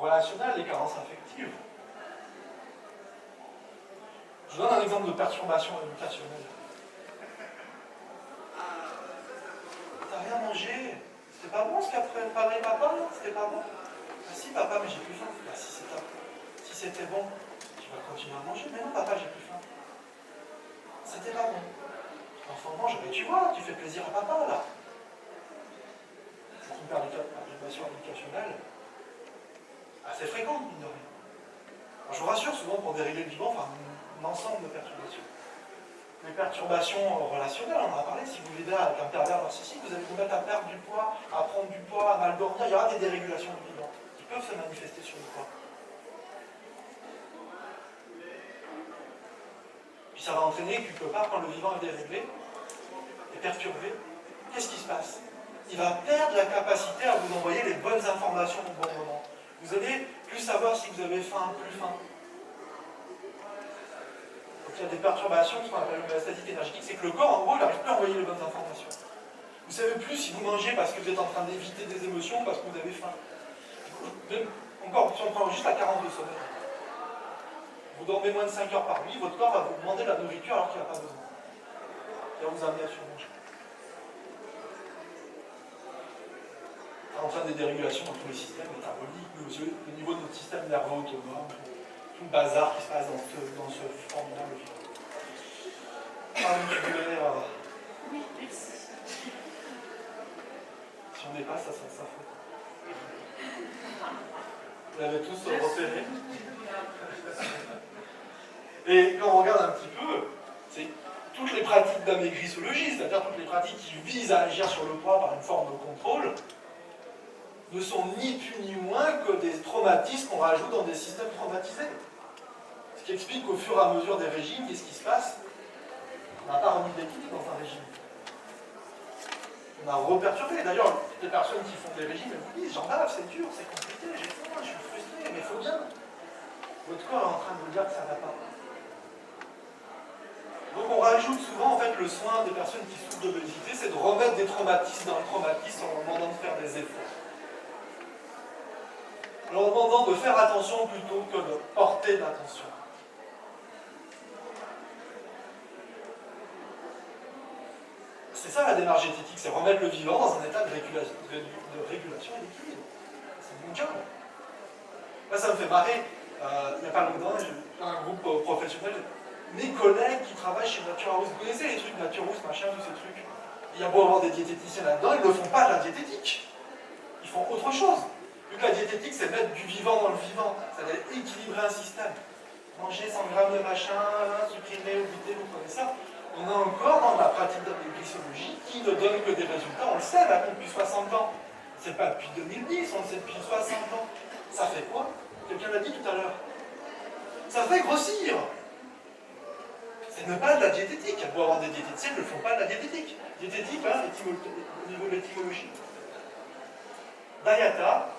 relationnelles, les carences affectives. Je vous donne un exemple de perturbation éducationnelle. T'as rien mangé? C'était pas bon ce qu'a préparé papa? C'était pas bon? Ah si papa, mais j'ai plus faim. Ah si c'était bon, tu vas continuer à manger. Mais non papa, j'ai plus faim. C'était pas bon. L'enfant mange, mais tu vois, tu fais plaisir à papa là. C'est une perturbation éducationnelle assez fréquente, mine de rien. Alors, je vous rassure, souvent pour dérégler le vivant, enfin un ensemble de perturbations. Les perturbations relationnelles, on en a parlé, si vous vivez avec un pervers narcissique, vous allez vous mettre à perdre du poids, à prendre du poids, à mal dormir, il y aura des dérégulations du vivant qui peuvent se manifester sur le corps. Puis ça va entraîner quelque part, quand le vivant est déréglé, est perturbé, qu'est-ce qui se passe? Il va perdre la capacité à vous envoyer les bonnes informations au bon moment. Vous allez plus savoir si vous avez faim, plus faim. Donc il y a des perturbations, ce qu'on appelle l'homéostatique énergétique, c'est que le corps, en gros, il n'arrive plus à envoyer les bonnes informations. Vous ne savez plus si vous mangez parce que vous êtes en train d'éviter des émotions, parce que vous avez faim. Même, encore, si on prend juste la carence de sommeil, vous dormez moins de 5 heures par nuit, votre corps va vous demander de la nourriture alors qu'il n'a pas besoin. Il va vous amener à surmanger. Ça entraîne des dérégulations dans tous les systèmes métaboliques, le niveau de notre système nerveux autonome, tout le bazar qui se passe dans ce formidable vivant. Oui, merci. Si on dépasse, ça sera sa faute. Vous l'avez tous repéré. Et quand on regarde un petit peu, c'est toutes les pratiques d'amaigrissologie, c'est-à-dire toutes les pratiques qui visent à agir sur le poids par une forme de contrôle, ne sont ni plus ni moins que des traumatismes qu'on rajoute dans des systèmes traumatisés. Ce qui explique qu'au fur et à mesure des régimes, qu'est-ce qui se passe? On n'a pas remis d'équilibre dans un régime. On a reperturbé. D'ailleurs, les personnes qui font des régimes, elles vous disent, j'en bave, c'est dur, c'est compliqué, j'ai faim, je suis frustré, mais il faut bien. Votre corps est en train de vous dire que ça ne va pas. Donc on rajoute souvent en fait le soin des personnes qui souffrent d'obésité, c'est de remettre des traumatismes dans le traumatisme en leur demandant de faire des efforts. En leur demandant de faire attention plutôt que de porter l'attention. C'est ça la démarche diététique, c'est remettre le vivant dans un état de régulation et d'équilibre. C'est mon job. Moi ça me fait marrer, il n'y a pas longtemps, j'ai un groupe professionnel, mes collègues qui travaillent chez Nature House, vous connaissez les trucs Nature House, machin, tous ces trucs. Il y a beau avoir des diététiciens là-dedans, ils ne font pas de la diététique. Ils font autre chose. Vu que la diététique, c'est mettre du vivant dans le vivant. C'est-à-dire équilibrer un système. Manger 100 grammes de machin, supprimer, éviter, vous connaissez ça. On est encore dans la pratique d'amaigrissologie qui ne donne que des résultats. On le sait maintenant depuis 60 ans. C'est pas depuis 2010, on le sait depuis 60 ans. Ça fait quoi? Quelqu'un l'a dit tout à l'heure. Ça fait grossir. Ce n'est pas de la diététique. Il y a beau avoir des diététiciens, ils ne font pas de la diététique. Diététique, hein, au niveau de l'étymologie. Daiata,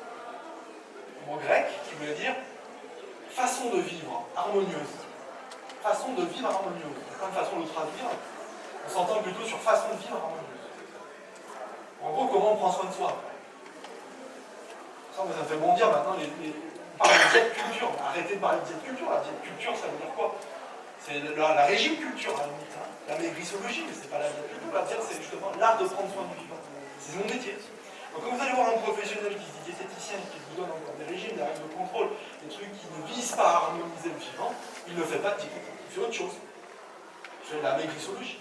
mot grec, qui voulait dire façon de vivre harmonieuse. Façon de vivre harmonieuse. Comme façon de le traduire, on s'entend plutôt sur façon de vivre harmonieuse. En gros, comment on prend soin de soi. Ça me fait bondir maintenant, on parle de diète culture. Arrêtez de parler de diète culture. La diète culture, ça veut dire quoi? C'est la régime culture, à la limite. Hein. La maigrissologie, mais c'est pas la diète culture. La diète, c'est justement l'art de prendre soin du vivant. C'est mon métier. Donc quand vous allez voir un professionnel qui se dit diététicien, qui vous donne encore des régimes, des règles de contrôle, des trucs qui ne visent pas à harmoniser le vivant, il ne fait pas de diététique, il fait autre chose. Il fait de la maigrissologie.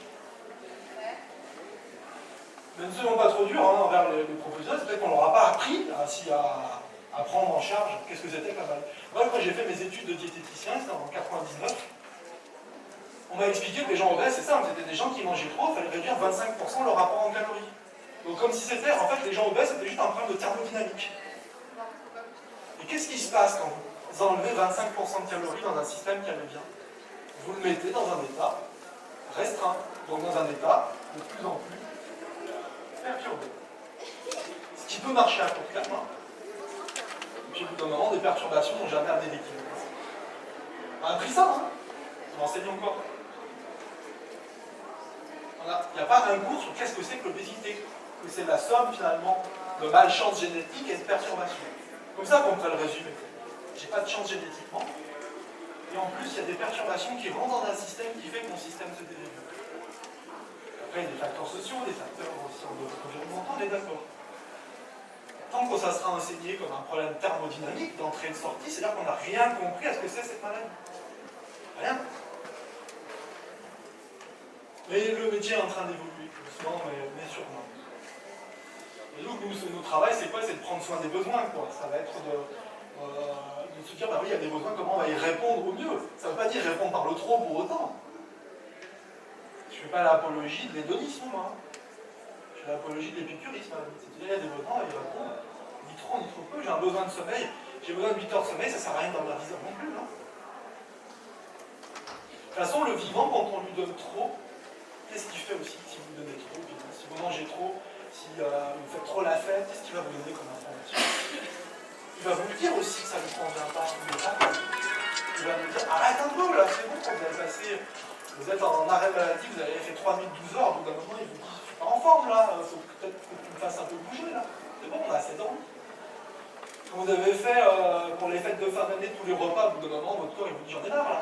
Mais ne soyons pas trop durs hein, envers les professionnels, c'est peut-être qu'on ne leur a pas appris à prendre en charge qu'est-ce que c'était que la maladie. Moi, quand j'ai fait mes études de diététicien, c'était en 99, on m'a expliqué que les gens obèses, c'est simple, c'était des gens qui mangeaient trop, il fallait réduire 25% leur rapport en calories. Donc comme si c'était, en fait, les gens obèses, c'était juste un problème de thermodynamique. Et qu'est-ce qui se passe quand vous enlevez 25% de calories dans un système qui allait bien? Vous le mettez dans un état restreint, donc dans un état de plus en plus perturbé. Ce qui peut marcher à court terme, hein. Et puis au bout d'un moment, des perturbations n'ont jamais amené d'équilibre. On a appris ça, hein. On enseigne encore. Voilà. Il n'y a pas un cours sur qu'est-ce que c'est que l'obésité. Que c'est la somme finalement de malchance génétique et de perturbation. Comme ça qu'on pourrait le résumer. j'ai pas de chance génétiquement. Et en plus, il y a des perturbations qui rentrent dans un système qui fait que mon système se dérégule. Après, il y a des facteurs sociaux, des facteurs aussi environnementaux, on est d'accord. Tant que ça sera enseigné comme un problème thermodynamique d'entrée et de sortie, c'est-à-dire qu'on n'a rien compris à ce que c'est cette maladie. Rien. Mais le métier est en train d'évoluer, doucement, mais sûrement. Et donc, notre travail, c'est quoi? C'est de prendre soin des besoins, quoi. Ça va être de se dire, bah oui, il y a des besoins, comment on va y répondre au mieux? Ça ne veut pas dire répondre par le trop pour autant. Je ne fais pas l'apologie de l'hédonisme, moi. Je fais l'apologie de l'épicurisme. C'est-à-dire, il y a des besoins, on va y répondre. Ni trop, ni trop peu. J'ai un besoin de sommeil. J'ai besoin de 8 heures de sommeil, ça ne sert à rien d'en avoir 10 heures non plus. Hein. De toute façon, le vivant, quand on lui donne trop, qu'est-ce qu'il fait aussi si vous lui donnez trop? Si vous mangez trop, si vous faites trop la fête, qu'est-ce qu'il va vous donner comme information? Il va vous le dire aussi que ça ne vous convient pas. Il va vous dire, arrête un peu là, c'est bon, quand vous avez passé, vous êtes en arrêt maladie, vous avez fait 3 000, 12 heures, au bout d'un moment, il vous dit, je suis pas en forme là, il faut peut-être que tu me fasses un peu bouger là. C'est bon, on a assez dormi. Quand vous avez fait pour les fêtes de fin d'année tous les repas, au bout d'un moment, votre corps il vous dit, j'en ai marre là.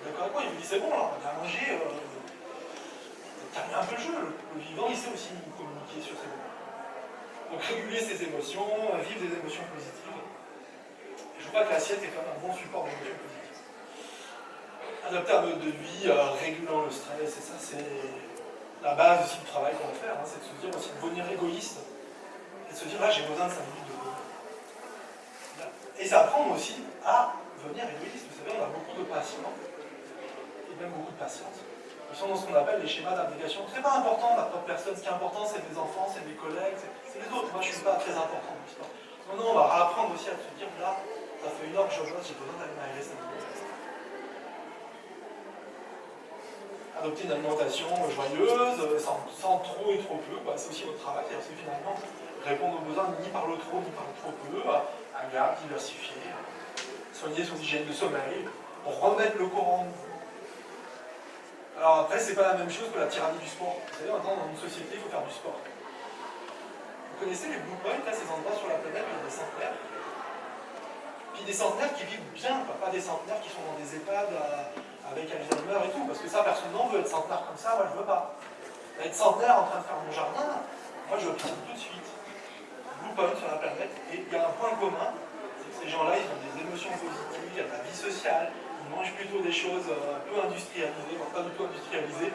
D'accord avec moi, il vous dit, c'est bon là, on a mangé, calmez un peu le jeu. Le vivant, il sait aussi communiquer sur ses moments. Donc réguler ses émotions, vivre des émotions positives. Je crois que l'assiette est quand même un bon support d'émotions positives. Adopter un mode de vie régulant le stress, et ça c'est la base aussi du travail qu'on va faire, hein, c'est de se dire aussi de devenir égoïste, et de se dire là j'ai besoin de 5 minutes de bonheur. Et ça apprend aussi à devenir égoïste. Vous savez, on a beaucoup de patients, et même beaucoup de patientes, qui sont dans ce qu'on appelle les schémas d'abnégation. C'est pas important ma propre personne, ce qui est important c'est mes enfants, c'est mes collègues, c'est les autres. Moi je suis pas très important dans l'histoire. Maintenant on va apprendre aussi à se dire là, ça fait 1 heure que je bosse, j'ai besoin d'aller m'aérer 5 minutes. Adopter une alimentation joyeuse, sans trop et trop peu, c'est aussi votre travail, c'est finalement répondre aux besoins ni par le trop ni par le trop peu, agréable, diversifié, soigner son hygiène de sommeil, pour remettre le corps en mouvement. Alors après, c'est pas la même chose que la tyrannie du sport. Vous savez, maintenant, dans une société, il faut faire du sport. Vous connaissez les blue points, ces endroits sur la planète où il y a des centenaires? Puis des centenaires qui vivent bien, pas des centenaires qui sont dans des EHPAD avec Alzheimer et tout, parce que ça, personne n'en veut. Être centenaire comme ça, moi je veux pas. Être centenaire en train de faire mon jardin, moi je veux tout de suite. Blue point sur la planète, et il y a un point commun, c'est que ces gens-là, ils ont des émotions positives, il y a de la vie sociale, ils mangent plutôt des choses peu industrialisées, voire pas du tout industrialisées,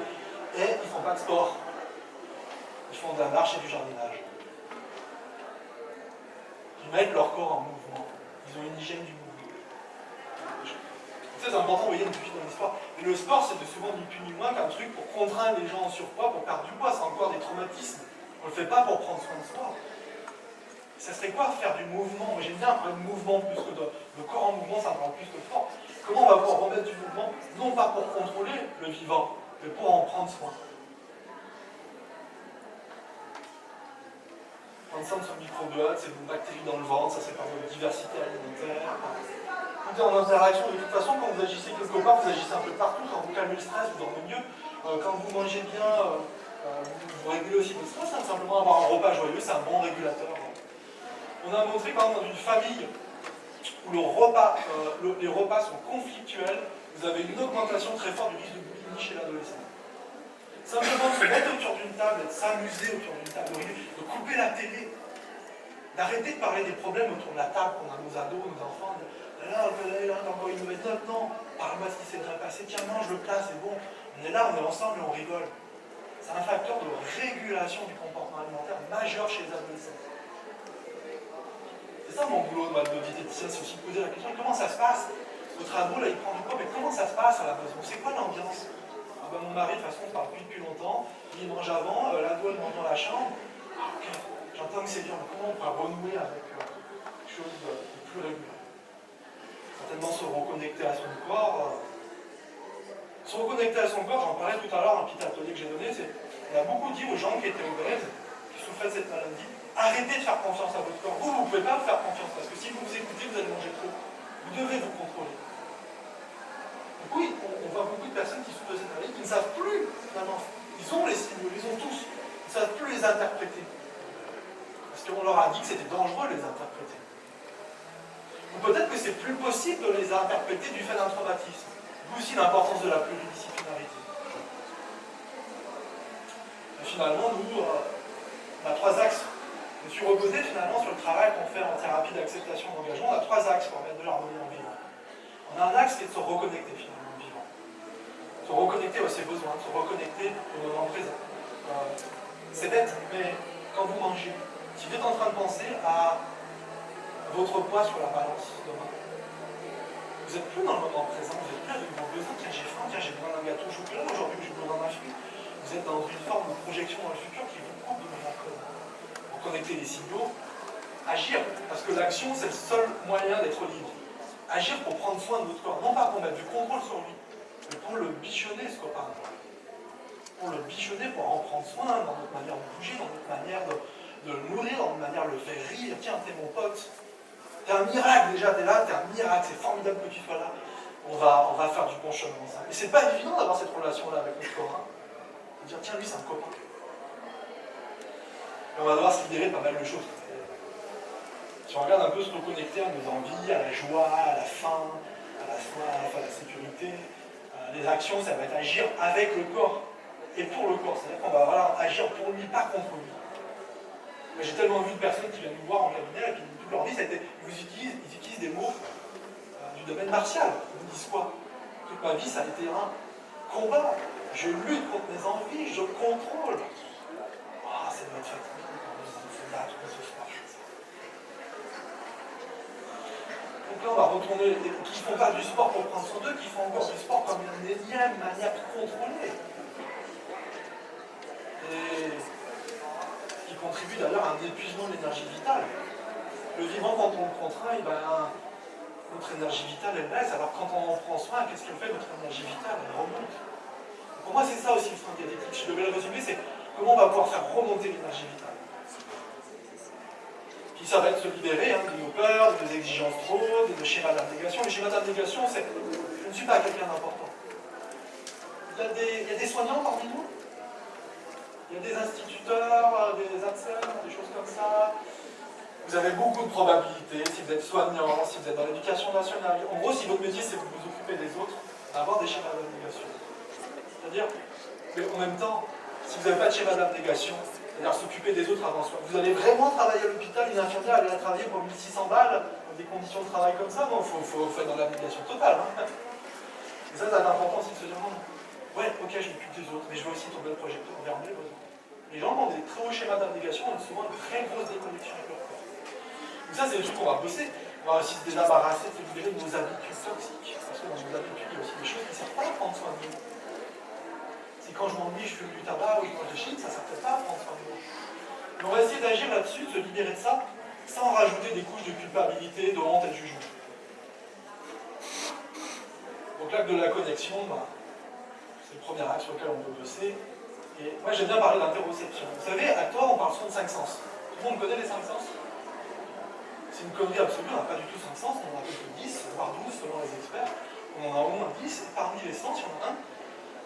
et ils font pas de sport. Ils font de la marche et du jardinage. Ils mettent leur corps en mouvement. Ils ont une hygiène du mouvement. C'est important, vous voyez, dans l'histoire. Et le sport, c'est souvent ni plus ni moins qu'un truc pour contraindre les gens en surpoids, pour perdre du poids. C'est encore des traumatismes. On ne le fait pas pour prendre soin de soi. Ça serait quoi faire du mouvement? Moi, j'aime bien parler de mouvement plus que de corps en mouvement, ça me rend plus que fort. Comment on va pouvoir remettre du mouvement? Non pas pour contrôler le vivant, mais pour en prendre soin. Prendre soin de son microbiote, c'est vos bactéries dans le ventre, ça c'est par votre diversité alimentaire. En interaction, de toute façon, quand vous agissez quelque part, vous agissez un peu partout. Quand vous calmez le stress, vous dormez mieux. Quand vous mangez bien, vous régulez aussi votre stress. Hein, simplement avoir un repas joyeux, c'est un bon régulateur. On a montré, par exemple, dans une famille où les repas sont conflictuels, vous avez une augmentation très forte du risque de boulimie chez l'adolescent. Simplement de se mettre autour d'une table, de s'amuser autour d'une table, de couper la télé, d'arrêter de parler des problèmes autour de la table qu'on a nos ados, nos enfants. Là, t'as encore une mauvaise note, non, parle-moi de ce qui s'est bien passé, tiens, mange le plat, c'est bon. On est là, on est ensemble et on rigole. C'est un facteur de régulation du comportement alimentaire majeur chez les adolescents. C'est ça mon boulot de diététicien, c'est aussi poser la question, comment ça se passe? Votre ado, là, il prend du poids, mais comment ça se passe à la maison? C'est quoi l'ambiance? Mon mari, de toute façon, on se parle depuis longtemps, il mange avant, l'ado, il mange dans la chambre. Ok, j'entends que c'est bien, mais comment on pourra renouer avec quelque chose de plus régulier? Certainement se reconnecter à son corps. Se reconnecter à son corps, j'en parlais tout à l'heure, un petit atelier que j'ai donné, c'est on a beaucoup dit aux gens qui étaient obèses, qui souffraient de cette maladie, arrêtez de faire confiance à votre corps. Vous ne pouvez pas vous faire confiance, parce que si vous vous écoutez, vous allez manger trop. Vous devez vous contrôler. Donc oui, on voit beaucoup de personnes qui souffrent de cette maladie qui ne savent plus, finalement. Ils ont les signaux, ils ont tous. Ils ne savent plus les interpréter. Parce qu'on leur a dit que c'était dangereux de les interpréter. Donc Ou peut-être que c'est plus possible de les interpréter du fait d'un traumatisme. D'où aussi l'importance de la pluridisciplinarité. Et finalement, nous, on a trois axes. Je me suis reposé finalement sur le travail qu'on fait en thérapie d'acceptation d'engagement. On a trois axes pour mettre de l'harmonie en vivant. On a un axe qui est de se reconnecter finalement en vivant. Se reconnecter à ses besoins, se reconnecter au moment présent. C'est bête, mais quand vous mangez, si vous êtes en train de penser à votre poids sur la balance demain, vous n'êtes plus dans le moment présent, vous n'êtes plus avec vos besoins. Tiens, j'ai faim, tiens, j'ai besoin d'un gâteau au chocolat, aujourd'hui j'ai besoin d'un fruit. Vous êtes dans une forme de projection dans le futur qui vous coupe de moment présent. Pour connecter les signaux, agir, parce que l'action c'est le seul moyen d'être libre. Agir pour prendre soin de notre corps, non pas pour mettre du contrôle sur lui, mais pour le bichonner ce copain. Pour le bichonner, pour en prendre soin dans notre manière de bouger, dans notre manière de le nourrir, dans notre manière de le faire rire. Tiens, t'es mon pote. T'es un miracle déjà, t'es là, t'es un miracle, c'est formidable que tu sois là. On va faire du bon chemin ensemble. Et c'est pas évident d'avoir cette relation-là avec notre corps. De dire, tiens, lui c'est un copain. Et on va devoir se libérer de pas mal de choses. Si on regarde un peu se reconnecter à nos envies, à la joie, à la faim, à la soif, à la sécurité, les actions, ça va être agir avec le corps et pour le corps. C'est-à-dire qu'on va agir pour lui, pas contre lui. Mais j'ai tellement vu de personnes qui viennent nous voir en cabinet et qui toute leur vie, ils utilisent des mots du domaine martial. Ils nous disent quoi? Toute ma vie, ça a été un combat. Je lutte contre mes envies, je contrôle. Ah, c'est notre fatigué quand on se bat, tout ce sport. Donc là, on va retourner, qui ne font pas du sport pour prendre soin d'eux, qui font encore du sport comme une énième manière de contrôler. Et ce qui contribue d'ailleurs à un épuisement de l'énergie vitale. Le vivant, quand on le contraint, notre énergie vitale, elle baisse. Alors quand on en prend soin, qu'est-ce qu'elle fait, notre énergie vitale? Elle remonte. Pour moi, c'est ça aussi le soin diététique. Si je devais le résumer, c'est comment on va pouvoir faire remonter l'énergie vitale. Puis ça va être se libérer de nos peurs, de nos exigences trop hautes, de schémas d'abnégation. Les schémas d'abnégation, c'est je ne suis pas quelqu'un d'important. Il y a des soignants parmi nous. Il y a des instituteurs, des ATSEM, des choses comme ça. Vous avez beaucoup de probabilités, si vous êtes soignant, si vous êtes dans l'éducation nationale. En gros, si votre métier c'est de vous occuper des autres, d'avoir des schémas d'abnégation. C'est-à-dire, mais en même temps, si vous n'avez pas de schéma d'abnégation, c'est-à-dire s'occuper des autres avant soi, vous allez vraiment travailler à l'hôpital, une infirmière, elle va travailler pour 1600 balles, dans des conditions de travail comme ça, non, il faut faire dans l'abnégation totale. Et ça, c'est important aussi de se dire, non, ouais, ok, je m'occupe des autres, mais je veux aussi tomber le projecteur vers mes besoins. Les gens qui ont des très hauts schémas d'abnégation ont souvent une très grosse déconnexion avec leur corps. Donc ça, c'est le truc qu'on va bosser. On va aussi se débarrasser, se libérer de nos habitudes toxiques. Parce que dans nos habitudes, il y a aussi des choses qui ne servent pas à prendre soin de nous. Si quand je m'ennuie, je fume du tabac ou je mange des chips, ça ne sert peut-être pas à prendre soin de nous. Mais on va essayer d'agir là-dessus, de se libérer de ça, sans rajouter des couches de culpabilité, de honte et de jugement. Donc l'acte de la connexion, c'est le premier axe sur lequel on peut bosser. Et moi j'aime bien parler d'interoception. Vous savez, à toi on parle souvent de 5 sens. Tout le monde connaît les 5 sens? C'est une connerie absolue, on n'a pas du tout 5 sens, on en a plus que 10, voire 12 selon les experts. On en a au moins 10, et parmi les sens, il y en a un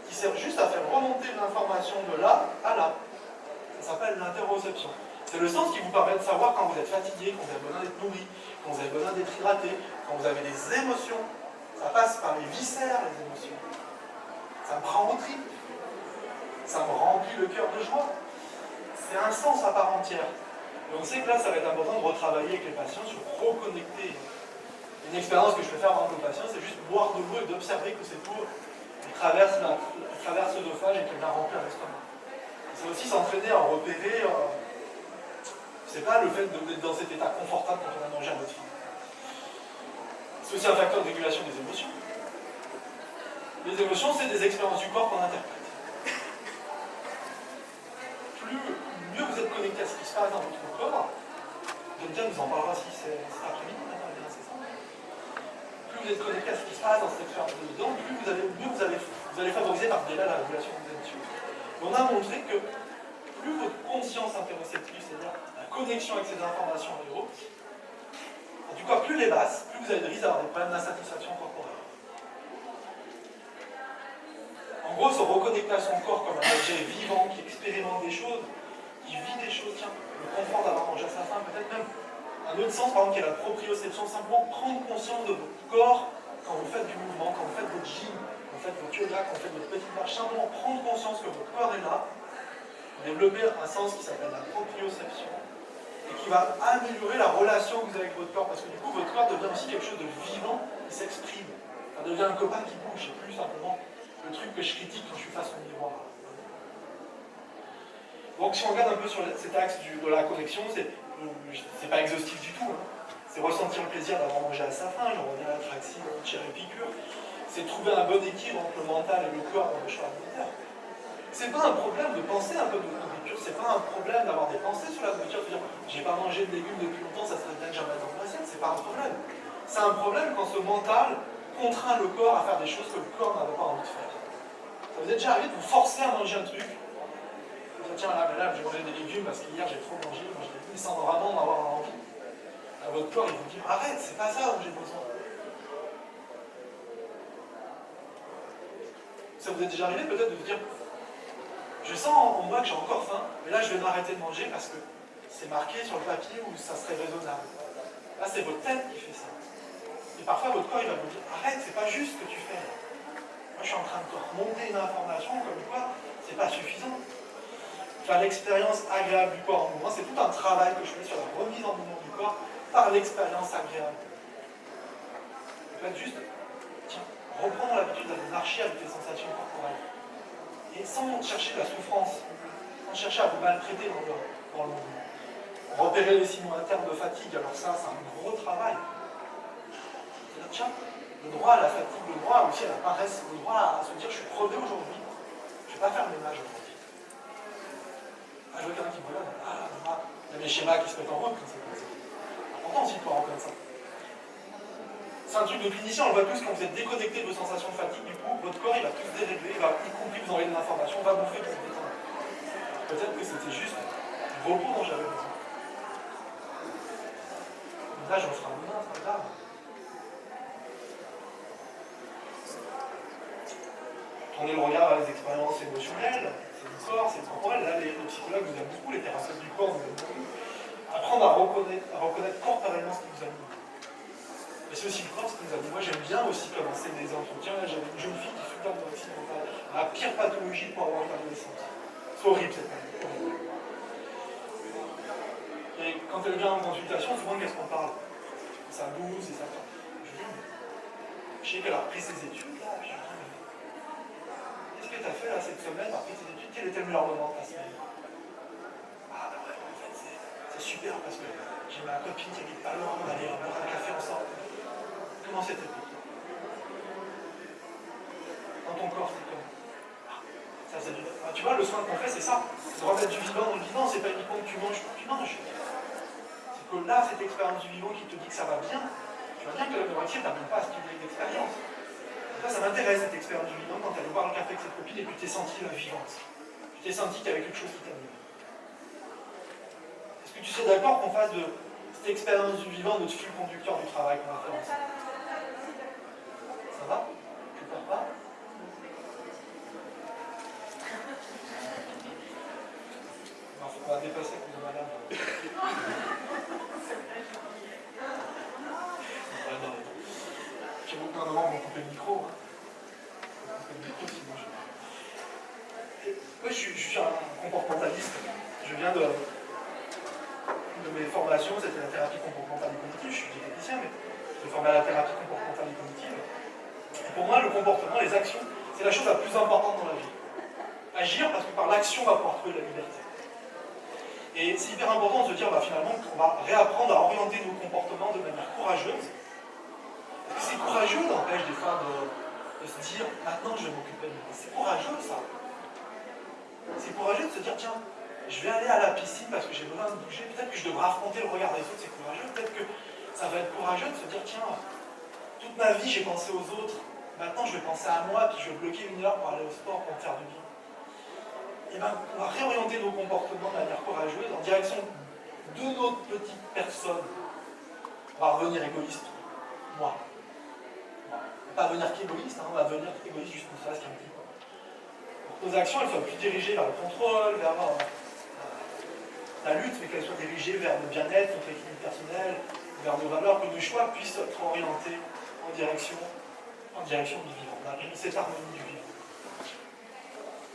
qui sert juste à faire remonter l'information de là à là. Ça s'appelle l'interoception. C'est le sens qui vous permet de savoir quand vous êtes fatigué, quand vous avez besoin d'être nourri, quand vous avez besoin d'être hydraté, quand vous avez des émotions. Ça passe par les viscères, les émotions. Ça me prend au tripes. Ça me remplit le cœur de joie. C'est un sens à part entière. Et on sait que là, ça va être important de retravailler avec les patients sur reconnecter. Une expérience que je fais faire avec nos patients, c'est juste boire de l'eau et d'observer que cette eau traverse l'œsophage et qu'elle va remplir l'estomac. C'est aussi s'entraîner à repérer. C'est pas le fait d'être dans cet état confortable quand on a mangé à notre faim. C'est aussi un facteur de régulation des émotions. Les émotions, c'est des expériences du corps qu'on interprète. Mieux vous êtes connecté à ce qui se passe dans votre corps, quelqu'un nous en parlera si c'est cet après-midi, c'est ça. Plus vous êtes connecté à ce qui se passe dans cette expérience de dedans, mieux vous allez favoriser par delà la régulation des émotions. On a montré que plus votre conscience interoceptive, c'est-à-dire la connexion avec ces informations et autres, en tout cas plus les basses, plus vous avez de risque d'avoir des problèmes d'insatisfaction corporelle. En gros, se reconnecter à son corps comme un objet vivant qui expérimente des choses, qui vit des choses, tiens, le confort d'avoir mangé à sa faim, peut-être même Un autre sens, par exemple, qui est la proprioception, simplement prendre conscience de votre corps quand vous faites du mouvement, quand vous faites votre gym, quand vous faites votre yoga, quand vous faites votre petite marche, simplement prendre conscience que votre corps est là, développer un sens qui s'appelle la proprioception, et qui va améliorer la relation que vous avez avec votre corps, parce que du coup, votre corps devient aussi quelque chose de vivant qui s'exprime. Ça devient un copain qui bouge, et plus simplement le truc que je critique quand je suis face au miroir. Donc si on regarde un peu sur cet axe de la correction, c'est pas exhaustif du tout. Hein. C'est ressentir le plaisir d'avoir mangé à sa faim, j'en reviens à l'attraction, tir épicure. C'est trouver un bon équilibre entre le mental et le corps dans le choix alimentaire. C'est pas un problème de penser un peu de nourriture, c'est pas un problème d'avoir des pensées sur la nourriture, de dire j'ai pas mangé de légumes depuis longtemps, ça serait bien que j'en mette dans mon assiette, c'est pas un problème. C'est un problème quand ce mental contraint le corps à faire des choses que le corps n'avait pas envie de faire. Ça vous est déjà arrivé de vous forcer à manger un truc, vous dire tiens là j'ai mangé des légumes parce qu'hier j'ai trop mangé, sans vraiment en avoir envie. Alors, votre corps il vous dit arrête, c'est pas ça dont j'ai besoin. Ça vous est déjà arrivé peut-être de vous dire je sens en moi que j'ai encore faim, mais là je vais m'arrêter de manger parce que c'est marqué sur le papier où ça serait raisonnable. Là c'est votre tête qui fait ça. Et parfois votre corps il va vous dire arrête, c'est pas juste ce que tu fais. Moi je suis en train de te remonter une information comme quoi c'est pas suffisant. Faire l'expérience agréable du corps en mouvement, c'est tout un travail que je fais sur la remise en mouvement du corps par l'expérience agréable. Faites juste, tiens, reprendre l'habitude d'aller marcher avec les sensations corporelles. Et sans chercher de la souffrance, sans chercher à vous maltraiter dans le mouvement. Repérer les signaux internes de fatigue, alors ça, c'est un gros travail. C'est-à-dire, tiens, le droit à la fatigue, le droit aussi à la paresse, le droit à se dire, je suis crevé aujourd'hui, je ne vais pas faire ménage aujourd'hui. Ah, je vois quelqu'un qui me regarde, il y a mes schémas qui se mettent en route quand c'est comme ça. C'est important aussi de pouvoir reconnaître ça. C'est un truc de clinicien, on le voit tous, quand vous êtes déconnecté de vos sensations de fatigue, du coup, votre corps il va tout se dérégler, il va y compris vous envoyer de l'information, va bouffer pour vous détendre. Peut-être que c'était juste du repos dont j'avais besoin. Donc là, j'en ferai un moment, c'est pas grave. Tourner le regard vers les expériences émotionnelles, c'est du corps, c'est corporel. Là, les psychologues vous aiment beaucoup, les thérapeutes du corps vous aiment beaucoup. Apprendre à reconnaître corporellement ce qui vous anime. Et c'est aussi le corps ce qui nous anime. Moi, j'aime bien aussi commencer des entretiens. Là, j'avais une jeune fille qui est super accidentale, la pire pathologie pour avoir une adolescente. C'est horrible cette maladie. Et quand elle vient en consultation, souvent qu'est-ce qu'on parle? Ça bouse et ça. Je sais qu'elle a repris ses études là. Je dis, qu'est-ce que tu as fait là cette semaine après tes études? Quel était le meilleur moment de ta semaine? Ah bah ouais, en fait c'est super parce que j'ai ma copine qui habite pas loin, on allait boire un café ensemble. Comment c'était pour toi? Dans ton corps, c'est comment? Ça faisait du bien. Tu vois, le soin qu'on fait, c'est ça. De remettre du vivant dans le vivant, c'est pas uniquement que tu manges quand tu manges. C'est que là, cette expérience du vivant qui te dit que ça va bien, tu vois bien que la moitié, tu n'as même pas à stimuler une expérience. Là, ça m'intéresse cette expérience du vivant quand tu allais boire le café avec cette copine et puis tu t'es senti la vivance. Tu t'es senti qu'il y avait quelque chose qui t'anime. Est-ce que tu serais d'accord qu'on fasse de cette expérience du vivant notre fil conducteur du travail qu'on va faire ensemble? Ça va? Tu ne perds pas? On va dépasser comme de madame. J'ai beaucoup un moment pour couper le micro. Moi, je suis un comportementaliste. Je viens de mes formations, c'était la thérapie comportementale et cognitive. Je suis diététicien, mais je suis formé à la thérapie comportementale et cognitive. Et pour moi, le comportement, les actions, c'est la chose la plus importante dans la vie. Agir parce que par l'action, on va pouvoir trouver la liberté. Et c'est hyper important de se dire finalement qu'on va réapprendre à orienter nos comportements de manière courageuse. Parce que c'est courageux d'empêcher des fois de se dire maintenant je vais m'occuper de moi. C'est courageux ça. C'est courageux de se dire tiens, je vais aller à la piscine parce que j'ai besoin de bouger. Peut-être que je devrais affronter le regard des autres, c'est courageux. Peut-être que ça va être courageux de se dire tiens, toute ma vie j'ai pensé aux autres. Maintenant je vais penser à moi puis je vais bloquer 1 heure pour aller au sport pour me faire du bien. Et bien, on va réorienter nos comportements de manière courageuse en direction de notre petite personne. On va revenir égoïste. Moi. On va pas devenir qu'égoïste, on va devenir égoïste juste pour ça, ce qui est un petit peu. Pour que nos actions elles soient plus dirigées vers le contrôle, vers la lutte, mais qu'elle soit dirigée vers le bien-être, notre équilibre personnel, vers nos valeurs, que nos choix puissent être orientés en direction du vivant, cette harmonie du vivant.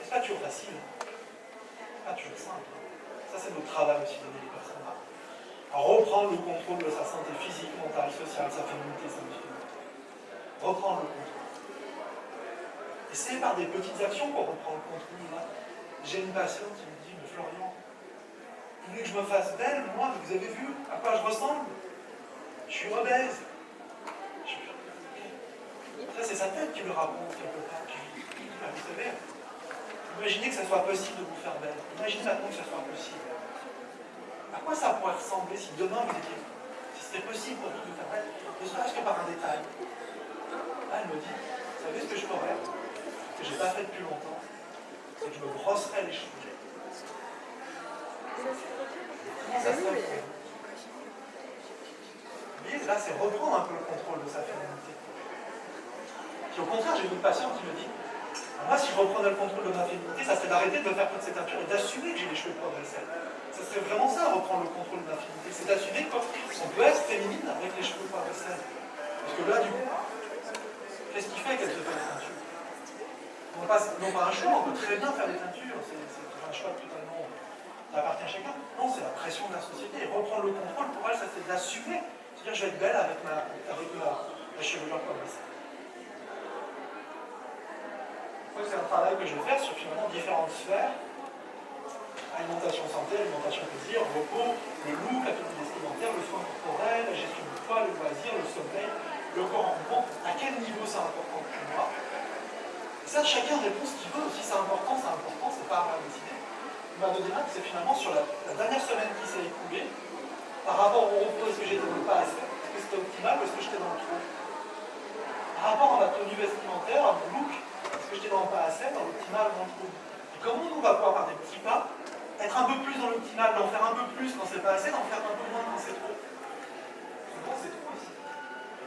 C'est pas toujours facile, c'est pas toujours simple. Ça, c'est notre travail aussi d'aider les personnes à reprendre le contrôle de sa santé physique, mentale, sociale, sa féminité, sa masculinité. Reprendre le contrôle. Et c'est par des petites actions qu'on reprend le contrôle. Là, j'ai une patiente qui me dit, mais Florian, vous voulez que je me fasse belle, moi, vous avez vu à quoi je ressemble? Je suis obèse. Ça, c'est sa tête qui le raconte quelque part. Vous savez, imaginez que ça soit possible de vous faire belle. Imaginez maintenant que ça soit possible. À quoi ça pourrait ressembler si demain vous étiez, si c'était possible pour vous de vous faire belle, ne serait-ce que par un détail. Là, elle me dit, vous savez ce que je ferais, que je n'ai pas fait depuis longtemps, c'est que je me brosserais les cheveux. Comment ça serait pour vous? Vous voyez, là, c'est reprendre un peu le contrôle de sa féminité. Puis au contraire, j'ai une patiente qui me dit, moi, si je reprenais le contrôle de ma féminité, ça serait d'arrêter de me faire toute cette teinture et d'assumer que j'ai les cheveux pas vaisselle. Ça serait vraiment ça, reprendre le contrôle de ma féminité. C'est d'assumer qu'on peut être féminine avec les cheveux pas vaisselle. Parce que là, du coup, qu'est-ce qui fait qu'elle se fait des teintures? Non pas un choix, on peut très bien faire des teintures. C'est un choix totalement... Ça appartient à chacun. Non, c'est la pression de la société. Et reprendre le contrôle, pour elle, ça c'est d'assumer. C'est-à-dire, je vais être belle avec la chevelure pas vaisselle. C'est un travail que je vais faire sur finalement différentes sphères: alimentation santé, alimentation plaisir, repos, le look, la tenue vestimentaire, le soin corporel, la gestion du poids, le loisir, le sommeil, le corps en mouvement. À quel niveau c'est important pour moi? Et ça, chacun répond ce qu'il veut. Si c'est important, c'est pas à moi de décider. Il m'a donné là que c'est finalement sur la dernière semaine qui s'est écoulée, par rapport au repos, est-ce que j'étais pas assez, est-ce que c'était optimal ou est-ce que j'étais dans le trop? Par rapport à ma tenue vestimentaire, à mon look, est-ce que j'étais dans le pas assez, dans l'optimal, dans le trop? Et comment on va pouvoir faire des petits pas, être un peu plus dans l'optimal, d'en faire un peu plus quand c'est pas assez, d'en faire un peu moins quand c'est trop? Souvent c'est trop ici.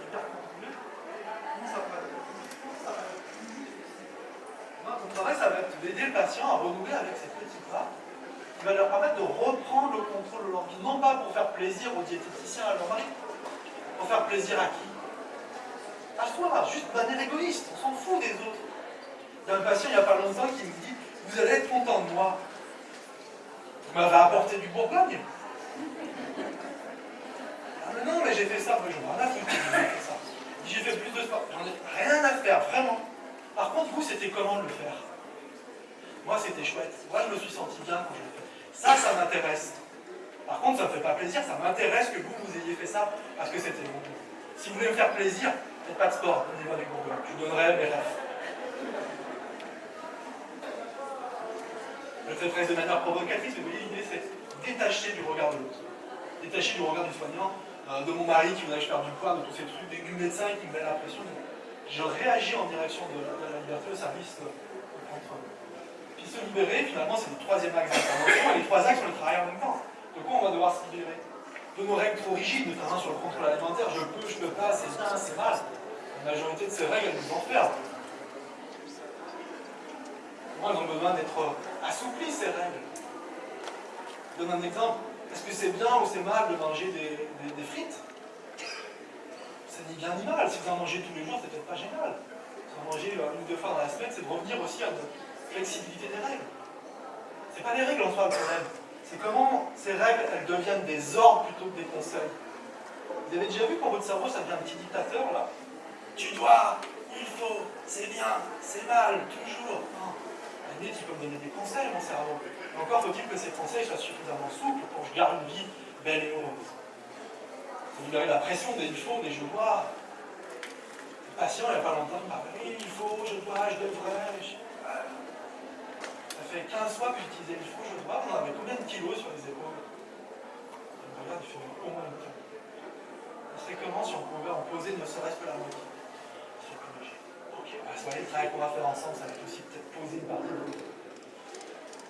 Hyper contrôlé. Comment ça va être? Mon travail, ça va être d'aider le patient à renouer avec ces petits pas qui va leur permettre de reprendre le contrôle de leur vie, non pas pour faire plaisir aux diététiciens, à leur mari, pour faire plaisir à qui? À soi, juste de manière égoïste, on s'en fout des autres. Il y a un patient il n'y a pas longtemps qui me dit, vous allez être content de moi. Vous m'avez apporté du Bourgogne. Ah mais non, mais j'ai fait ça, mais je m'en ai rien à foutre, j'ai fait ça. J'ai fait plus de sport, j'en ai rien à faire, vraiment. Par contre, vous, c'était comment de le faire? Moi, c'était chouette. Moi, je me suis senti bien quand je l'ai fait. Ça m'intéresse. Par contre, ça ne me fait pas plaisir, ça m'intéresse que vous ayez fait ça parce que c'était bon. Si vous voulez me faire plaisir, faites pas de sport au niveau des Bourgognes. Je vous donnerai mes rêves. Je le fais presque de manière provocatrice, mais vous voyez, l'idée, c'est détacher du regard de l'autre. Détacher du regard du soignant, de mon mari qui voudrait que je perde du poids, de tous ces trucs, du médecin qui me met la pression. Je réagis en direction de la liberté au service de contrôle. Puis se libérer, finalement, c'est le troisième axe d'intervention, et les trois axes, on les travaille en même temps. De quoi on va devoir se libérer? De nos règles trop rigides, notamment sur le contrôle alimentaire, je peux pas, c'est bien, c'est mal. La majorité de ces règles, elles nous enferment. Moi, elles ont besoin d'être assouplies, ces règles. Je donne un exemple. Est-ce que c'est bien ou c'est mal de manger des frites? C'est ni bien ni mal. Si vous en mangez tous les jours, c'est peut-être pas génial. Si vous en mangez une ou deux fois dans la semaine, c'est de revenir aussi à une flexibilité des règles. C'est pas les règles en soi le problème. C'est comment ces règles, elles deviennent des ordres plutôt que des conseils. Vous avez déjà vu quand votre cerveau, ça devient un petit dictateur, là? Tu dois, il faut, c'est bien, c'est mal, toujours. Non. À la limite, il peut me donner des conseils, mon cerveau. Mais encore faut-il que ces conseils soient suffisamment souples pour que je garde une vie belle et heureuse. Vous libérez la pression des il faut, des je dois. Le patient, il n'y a pas longtemps, il m'a dit oui, il faut, je dois, je devrais. Ça fait 15 fois que j'utilisais il faut, je dois. On avait combien de kilos sur les épaules? Je me regarde, il fait au moins une tonne. Ce serait comment si on pouvait en poser ne serait-ce que la moitié? C'est plus léger. Ok, bah, vous voyez, le travail qu'on va faire ensemble, ça va être aussi peut-être poser une partie de l'autre.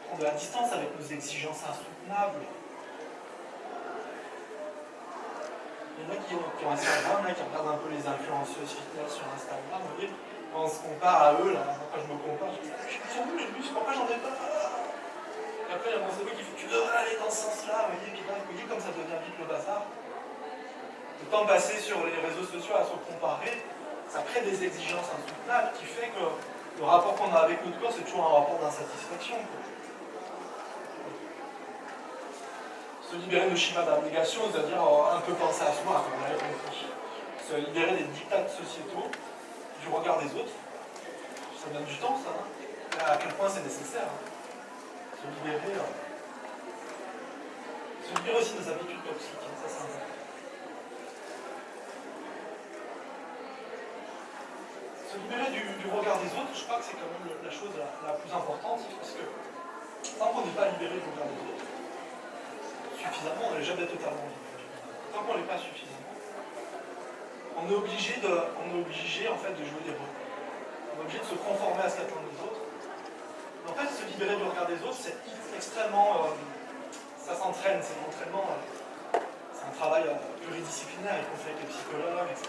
Prendre de la distance avec nos exigences insoutenables. Il y en a qui ont Instagram, là, qui regardent un peu les influenceuses fitness sur Instagram, vous voyez, quand on se compare à eux, là, quand je me compare, je me dis, ils sont où les muscles, pourquoi j'en ai pas? Et après, il y a mon cerveau qui fait tu devrais aller dans ce sens-là, vous voyez comme ça devient vite le bazar. Le temps passé sur les réseaux sociaux à se comparer, ça crée des exigences insoutenables qui fait que le rapport qu'on a avec notre corps, c'est toujours un rapport d'insatisfaction. Se libérer de schémas d'abnégation, c'est-à-dire un peu penser à soi, comme on l'avait compris. Se libérer des dictats sociétaux, du regard des autres. Ça donne du temps, ça. À quel point c'est nécessaire. Se libérer aussi des habitudes toxiques. Ça, c'est important. Se libérer du regard des autres, je crois que c'est quand même la chose la plus importante, parce que tant qu'on n'est pas libéré du regard des autres, suffisamment, on n'est jamais totalement libéré. Tant qu'on n'est pas suffisamment, on est obligé en fait de jouer des rôles. On est obligé de se conformer à ce qu'attendent les autres. Mais en fait, se libérer du regard des autres, c'est extrêmement... ça s'entraîne, c'est un entraînement, c'est un travail pluridisciplinaire qu'on fait avec les psychologues, etc.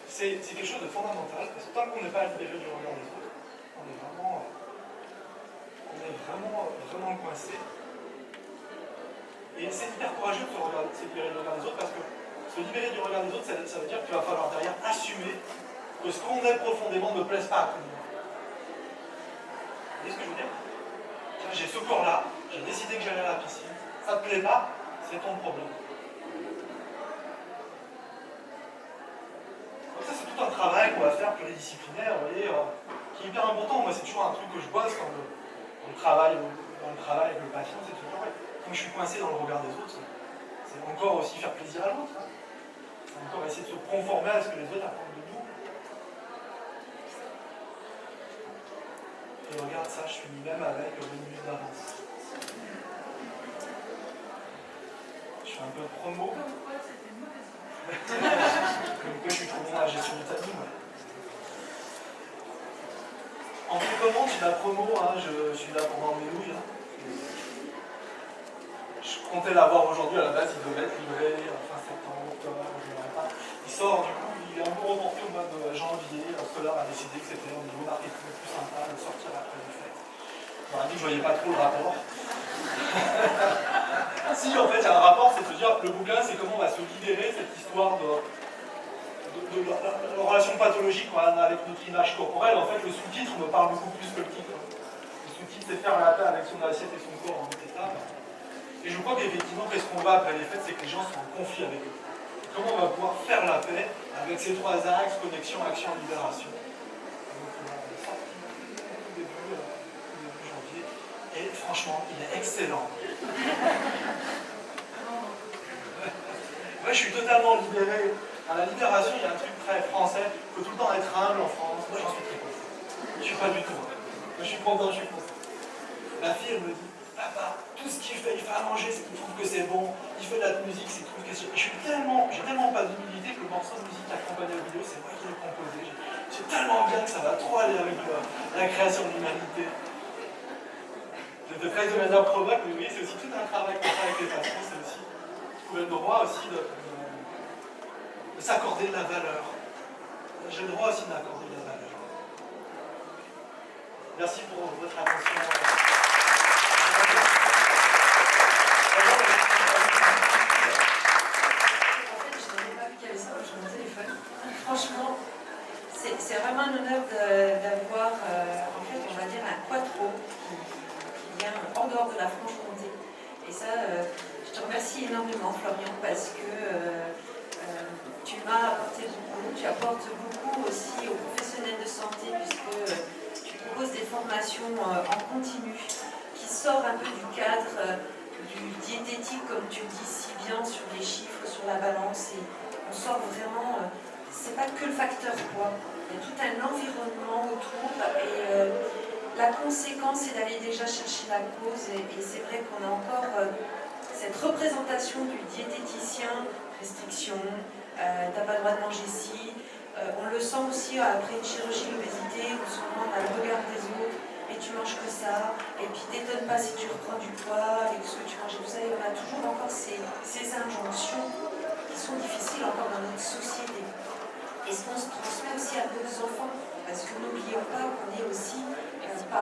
C'est quelque chose de fondamental, parce que tant qu'on n'est pas libéré du regard des autres, on est vraiment coincé. Et c'est hyper courageux de se libérer du regard des autres, parce que se libérer du regard des autres, ça veut dire qu'il va falloir derrière assumer que ce qu'on est profondément ne plaise pas à tout le monde. Vous voyez ce que je veux dire? Tiens, j'ai ce corps-là, j'ai décidé que j'allais à la piscine, ça te plaît pas, c'est ton problème. Donc ça, c'est tout un travail qu'on va faire pluridisciplinaire, vous voyez, qui est hyper important. Moi, c'est toujours un truc que je bosse dans le travail avec le patient, c'est toujours vrai. Quand je suis coincé dans le regard des autres, c'est encore aussi faire plaisir à l'autre. Hein. C'est encore essayer de se conformer à ce que les autres attendent de nous. Et regarde ça, je suis même avec 2 minutes d'avance. Je fais un peu de promo. Comme quoi, c'était une mauvaise idée. Comme quoi, je suis trop bon à la gestion du timing. Ouais. En précommande, j'ai la promo, hein, je suis là pour vendre mes nouilles. Hein. Je comptais l'avoir aujourd'hui, à la base, il devait être livré fin septembre, octobre, je ne l'aurai pas. Il sort, du coup, il est un peu reporté au mois de janvier. Stoller a décidé que c'était au niveau marketing le plus sympa de sortir après les fêtes. On m'a dit que je ne voyais pas trop le rapport. Si, en fait, il y a un rapport, c'est de se dire le bouquin, c'est comment on va se libérer cette histoire de la relation pathologique qu'on a avec notre image corporelle. En fait, le sous-titre me parle beaucoup plus que le titre. Le sous-titre, c'est faire la paix avec son assiette et son corps en état. Et je crois qu'effectivement, qu'est-ce qu'on va après les fêtes, c'est que les gens sont en conflit avec eux. Comment on va pouvoir faire la paix avec ces 3 axes, connexion, action, libération. Donc, on est sorti au début janvier. Et franchement, il est excellent. Moi, je suis totalement libéré. À la libération, il y a un truc très français. Il faut tout le temps être humble en France. Moi, j'en suis très content. Je ne suis pas du tout. Moi, je suis content, je suis content. La fille, elle me dit, papa, tout ce qu'il fait à manger, c'est qu'il trouve que c'est bon. Il fait de la musique, c'est qu'il trouve que c'est... J'ai tellement pas d'humilité que le morceau de musique accompagné à la vidéo, c'est moi qui l'ai composé. C'est tellement bien que ça va trop aller avec la création de l'humanité. Je te presse de manière provoque, mais oui, c'est aussi tout un travail qu'on fait avec les patients. C'est aussi trouver le droit aussi de s'accorder de la valeur. J'ai le droit aussi de m'accorder de la valeur. Merci pour votre attention. Franchement, c'est vraiment un honneur d'avoir, en fait, on va dire, un quattro qui vient en dehors de la Franche-Comté. Et ça, je te remercie énormément, Florian, parce que tu m'as apporté beaucoup, tu apportes beaucoup aussi aux professionnels de santé, puisque tu proposes des formations en continu qui sortent un peu du cadre du diététique, comme tu le dis si bien, sur les chiffres, sur la balance. Et on sort vraiment... c'est pas que le facteur poids, il y a tout un environnement autour et la conséquence c'est d'aller déjà chercher la cause et c'est vrai qu'on a encore cette représentation du diététicien, restriction, t'as pas le droit de manger ci, on le sent aussi après une chirurgie d'obésité où souvent on a le regard des autres et tu manges que ça et puis t'étonnes pas si tu reprends du poids avec ce que tu manges et tout ça et on a toujours encore ces injonctions qui sont difficiles encore dans notre société. Et ce qu'on se transmet aussi à nos enfants, parce que n'oublions pas qu'on est aussi